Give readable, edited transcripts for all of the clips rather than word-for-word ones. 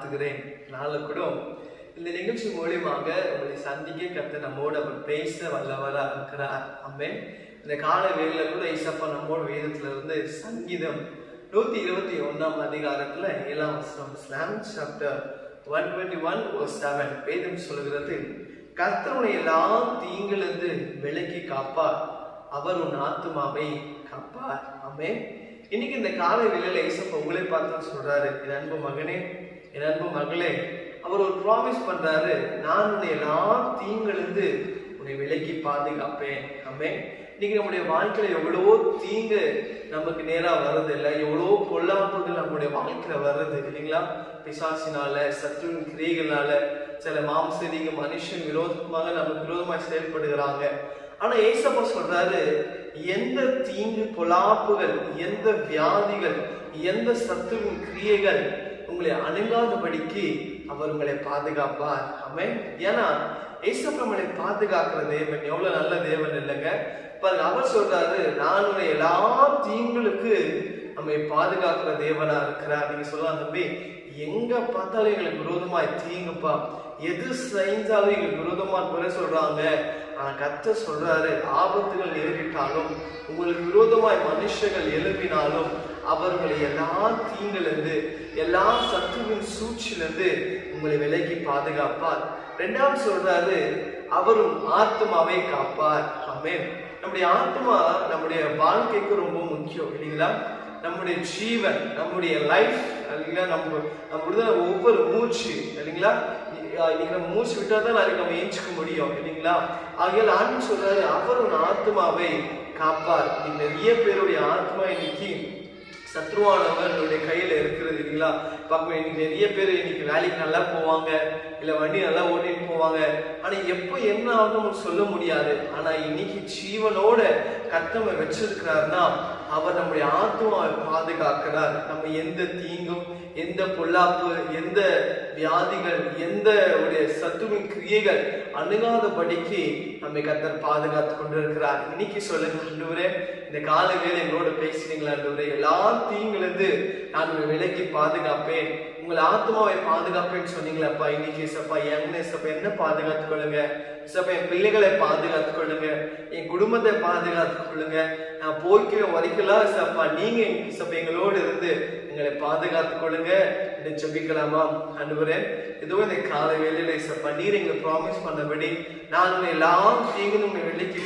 வாழ்த்துகிறேன். நாளை கூட இந்த நிகழ்ச்சி மூலியமாக உங்களை சந்திக்க கர்த்தர் நம்மோடு அவர் பேச வல்லவரா இருக்கிறார். ஆமென். இந்த கால வேளையில கூட இயேசப்பா நம்மோட வேதத்துல இருந்து சங்கீதம் 121 அதிகாரத்துல 7ஆம் வசனம், Psalm chapter 121:7 வேதம் சொல்கிறது, கர்த்தர் எல்லா தீங்கிலிருந்து விலக்கி காப்பார், அவர் உன் ஆத்துமாவை காப்பார். ஆமென். இன்னைக்கு இந்த காலை வேளையில இயேசப்பா உங்களை பார்த்து சொல்றாரு, என் அன்பு மகனே, என் அன்பு மகளே, அவர் ஒரு ப்ராமிஸ் பண்றாரு, நான் உன்னை எல்லா தீங்கிலிருந்து உன்னை விலக்கி பாதுகாப்பேன். ஆமென். இன்னைக்கு நம்முடைய வாழ்க்கையில எவ்வளவோ தீங்கு நமக்கு நேரா வருது இல்லை, எவ்வளவோ பொல்லாப்புகள் நம்முடைய வாழ்க்கையில வருது இல்லைங்களா? பிசாசினால, சத்துருவின் கிரியைகளால, சில மாம்சீக மனுஷன் விரோதமாக நமக்கு விரோதமாக செயல்படுகிறாங்க. ஆனா ஏசப்பா சொல்றாரு, எந்த தீங்கு பொல்லாப்புகள், எந்த வியாதிகள், எந்த சத்துருவின் கிரியைகள் உங்களை அணுகாதபடிக்கு அவர் உங்களை பாதுகாப்பார். ஆமென். ஏன்னா ஏசப்பா நம்மளை பாதுகாக்கிற தேவன் எவ்வளவு நல்ல தேவன் இல்லைங்க. அவர் சொல்றாரு, நான் உங்களை எல்லா தீங்களுக்கு நம்மை பாதுகாக்கிற தேவனா இருக்கிறார். நீங்க சொல்லலாம், தம்பி எங்க பார்த்தாலும் எங்களுக்கு விரோதமாய் தீங்குப்பா, எது செஞ்சாலும் எங்களுக்கு விரோதமா குறை சொல்றாங்க. ஆனா கர்த்தர் சொல்றாரு, ஆபத்துகள் நேரிட்டாலும், உங்களுக்கு விரோதமாய் மனுஷர்கள் எழுப்பினாலும் அவர்களை எல்லா தீங்கிலிருந்து, எல்லா சத்துவின் சூழ்ச்சியிலிருந்து உங்களை விலக்கி பாதுகாப்பார். இரண்டாவது சொல்றாரு, அவரும் ஆத்மாவை காப்பார். ஆமென். நம்முடைய ஆத்மா நம்முடைய வாழ்க்கைக்கு ரொம்ப முக்கியம் இல்லைங்களா? நம்முடைய ஜீவன், நம்முடைய லைஃப் இல்லைங்களா? நம்ம ஒவ்வொரு மூச்சு இல்லைங்களா? இன்னைக்கு நம்ம மூச்சு விட்டா தான் நாளைக்கு நம்ம ஏஞ்சிக்க முடியும் இல்லைங்களா? ஆகையால் ஆண்டு சொல்றாரு, அவர் உன் ஆத்மாவை காப்பார். நிறைய பேருடைய ஆத்மா இன்னைக்கு சத்ருவானவர்களுடைய கையில இருக்கிறது இல்லைங்களா? பார்க்க இன்னைக்கு நிறைய பேர் இன்னைக்கு வேலைக்கு நல்லா போவாங்க, இல்ல வண்டி நல்லா ஓட்டிட்டு போவாங்க. ஆனா எப்ப என்ன ஆகும் சொல்ல முடியாது. ஆனா இன்னைக்கு ஜீவனோட கர்த்தரை வச்சிருக்கிறாருன்னா அவர் நம்முடைய ஆத்மாவை பாதுகாக்கிறார். நம்ம எந்த தீங்கும், எந்த பொல்லாப்பு, எந்த வியாதிகள், எந்த சத்துவின் கிரியைகள் அணுகாதபடிக்கு நம்மை கர்த்தர் பாதுகாத்து கொண்டிருக்கிறார். இன்னைக்கு சொல்லுங்க, ஆண்டவரே இந்த கால வேளை எங்களோட பேசுறீங்களா? ஆண்டவரே எல்லா தீங்கிலிருந்து நான் உங்களை விலக்கி பாதுகாப்பேன், உங்களை ஆத்மாவை பாதுகாப்பேன்னு சொன்னீங்களப்பா. இன்னைக்கு சப்பா என்ன பாதுகாத்துக் கொள்ளுங்க சப்பா, என் பிள்ளைகளை பாதுகாத்துக் கொள்ளுங்க, என் குடும்பத்தை பாதுகாத்துக் கொள்ளுங்க. நான் போய்க்கிற வரைக்கலாம் சப்பா நீங்க சப்பா எங்களோடு இருந்து எங்களை பாதுகாத்துக் கொள்ளுங்க என்று ஜெபிக்கலாமா? ஆண்டவரே ஏதோ இந்த கால வேளையில சப்பா நீர் எங்களை ப்ராமிஸ் பண்ணபடி நான் உங்களை எல்லா தீங்கும் உங்களை விலைக்கு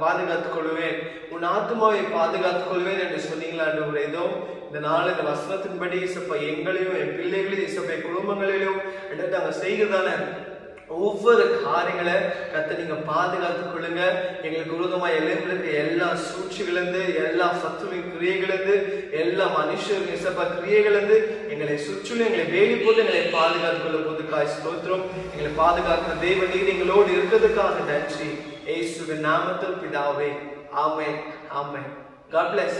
பாதுகாத்துக் கொள்வேன், உன் ஆத்மாவை பாதுகாத்துக் கொள்வேன் என்று சொன்னீங்களா? ஆண்டவரே ஏதோ இந்த நாள் இந்த வசனத்தின்படி சப்பா எங்களையும், என் பிள்ளைகளையும், சப்பா என் குடும்பங்களிலும் நாங்க செய்கிறதான ஒவ்வொரு காரியங்களை கர்த்தர் நீங்க பாதுகாத்துக் கொள்ளுங்க. எங்களுக்கு விரோதமா எழுந்திருக்க எல்லா சூழ்ச்சிகளிலிருந்து, எல்லா சத்துவின் கிரியைகளிலிருந்து, எல்லா மனுஷர் கிரியைகளிலிருந்து எங்களை சுற்றிலும் எங்களை வேலி போட்டு எங்களை பாதுகாத்துக் கொள்ள போதுக்காய் ஸ்தோத்திரம். எங்களை பாதுகாக்கிற தேவன் நீர் எங்களோடு இருக்கிறதுக்காக நன்றி. இயேசுவின் நாமத்தில் பிதாவே, ஆமென், ஆமென். God bless.